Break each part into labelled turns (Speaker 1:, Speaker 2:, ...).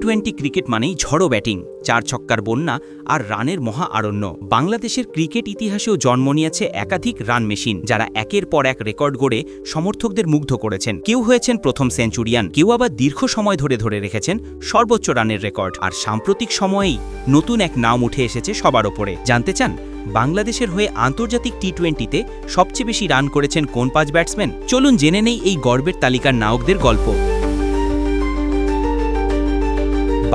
Speaker 1: টি-20 cricket মানেই ঝড়ো batting, 4 ছক্কার বন্যা আর রানের মহা আরণ্য। বাংলাদেশের ক্রিকেট ইতিহাসেও জন্ম নিয়েছে একাধিক রান মেশিন, যারা একের পর এক রেকর্ড গড়ে সমর্থকদের মুগ্ধ করেছেন। কেউ হয়েছেন প্রথম সেঞ্চুরিয়ান, কেউ আবার দীর্ঘ সময় ধরে রেখেছেন সর্বোচ্চ রানের রেকর্ড। আর সাম্প্রতিক সময়েই নতুন এক নাম উঠে এসেছে সবার ওপরে। জানতে চান বাংলাদেশের হয়ে আন্তর্জাতিক টি-20তে সবচেয়ে বেশি রান করেছেন কোন 5 ব্যাটসম্যান? চলুন জেনে নেই এই গর্বের তালিকার নায়কদের গল্প।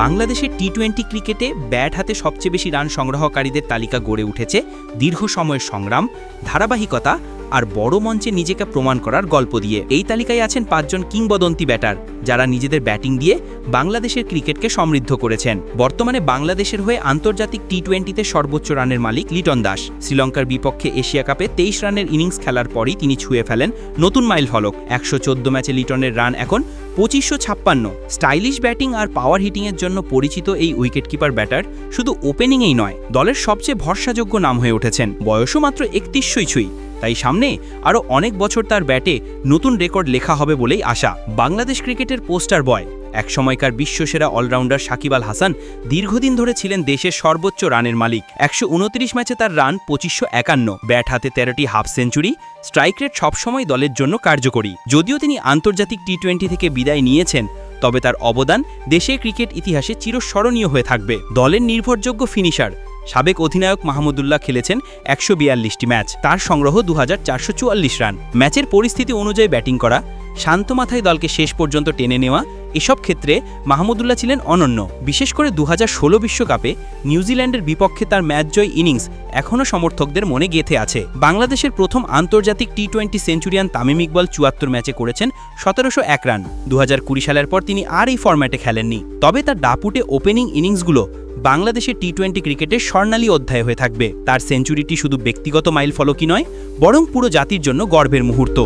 Speaker 1: বাংলাদেশের টি-20 ক্রিকেটে ব্যাট হাতে সবচেয়ে বেশি রান সংগ্রহকারীদের তালিকা গড়ে উঠেছে দীর্ঘ সময়ের সংগ্রাম, ধারাবাহিকতা আর বড় মঞ্চে নিজেকে প্রমাণ করার গল্প দিয়ে। এই তালিকায় আছেন 5 জন কিংবদন্তি ব্যাটার, যারা নিজেদের ব্যাটিং দিয়ে বাংলাদেশের ক্রিকেটকে সমৃদ্ধ করেছেন। বর্তমানে বাংলাদেশের হয়ে আন্তর্জাতিক টি-20তে সর্বোচ্চ রানের মালিক লিটন দাস। শ্রীলঙ্কার বিপক্ষে এশিয়া কাপে 23 রানের ইনিংস খেলার পরই তিনি ছুঁয়ে ফেলেন নতুন মাইল ফলক। 114 ম্যাচে লিটনের রান এখন 2556। স্টাইলিশ ব্যাটিং আর পাওয়ার হিটিংয়ের জন্য পরিচিত এই উইকেটকিপার ব্যাটার শুধু ওপেনিংয়েই নয়, দলের সবচেয়ে ভরসাযোগ্য নাম হয়ে উঠেছেন। বয়সও মাত্র 31 ছুঁই, তাই সামনে আরও অনেক বছর তার ব্যাটে নতুন রেকর্ড লেখা হবে বলেই আশা। বাংলাদেশ ক্রিকেটের পোস্টার বয়, একসময়কার বিশ্বসেরা অলরাউন্ডার সাকিব আল হাসান দীর্ঘদিন ধরে ছিলেন দেশের সর্বোচ্চ রানের মালিক। 129 ম্যাচে তার রান 2551, ব্যাট হাতে 13টি হাফ সেঞ্চুরি, স্ট্রাইক রেট সবসময় দলের জন্য কার্যকরী। যদিও তিনি আন্তর্জাতিক টি-20 থেকে বিদায় নিয়েছেন, তবে তার অবদান দেশের ক্রিকেট ইতিহাসে চিরস্মরণীয় হয়ে থাকবে। দলের নির্ভরযোগ্য ফিনিশার সাবেক অধিনায়ক মাহমুদুল্লাহ খেলেছেন 142টি ম্যাচ, তার সংগ্রহ 2444 রান। ম্যাচের পরিস্থিতি অনুযায়ী ব্যাটিং করা, শান্ত মাথায় দলকে শেষ পর্যন্ত টেনে নেওয়া, এসব ক্ষেত্রে মাহমুদুল্লাহ ছিলেন অনন্য। বিশেষ করে 2016 বিশ্বকাপে নিউজিল্যান্ডের বিপক্ষে তার ম্যাচ জয় ইনিংস এখনও সমর্থকদের মনে গেঁথে আছে। বাংলাদেশের প্রথম আন্তর্জাতিক টি-20 সেঞ্চুরিয়ান তামিম ইকবাল 74 ম্যাচে করেছেন 1701 রান। 2020 সালের পর তিনি আর এই ফরম্যাটে খেলেননি, তবে তার দাপুটে ওপেনিং ইনিংসগুলো বাংলাদেশের টি-20 ক্রিকেটের স্বর্ণালী অধ্যায় হয়ে থাকবে। তার সেঞ্চুরিটি শুধু ব্যক্তিগত মাইল ফলকই নয়, বরং পুরো জাতির জন্য গর্বের মুহূর্ত।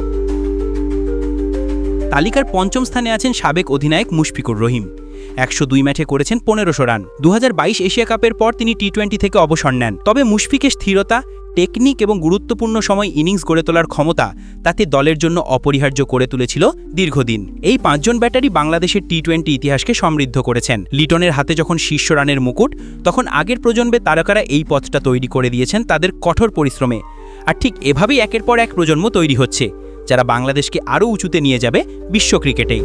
Speaker 1: তালিকার 5ম স্থানে আছেন সাবেক অধিনায়ক মুশফিকুর রহিম। 102 ম্যাচে করেছেন 1500 রান। 2022 এশিয়া কাপের পর তিনি টি-20 থেকে অবসর নেন, তবে মুশফিকের স্থিরতা, টেকনিক এবং গুরুত্বপূর্ণ সময় ইনিংস গড়ে তোলার ক্ষমতা তাকে দলের জন্য অপরিহার্য করে তুলেছিল দীর্ঘদিন। এই 5 জন ব্যাটারই বাংলাদেশের টি-20 ইতিহাসকে সমৃদ্ধ করেছেন। লিটনের হাতে যখন শীর্ষ রানের মুকুট, তখন আগের প্রজন্মের তারকারা এই পথটা তৈরি করে দিয়েছেন তাদের কঠোর পরিশ্রমে। আর ঠিক এভাবেই একের পর এক প্রজন্ম তৈরি হচ্ছে, যারা বাংলাদেশকে আরও উঁচুতে নিয়ে যাবে বিশ্ব ক্রিকেটেই।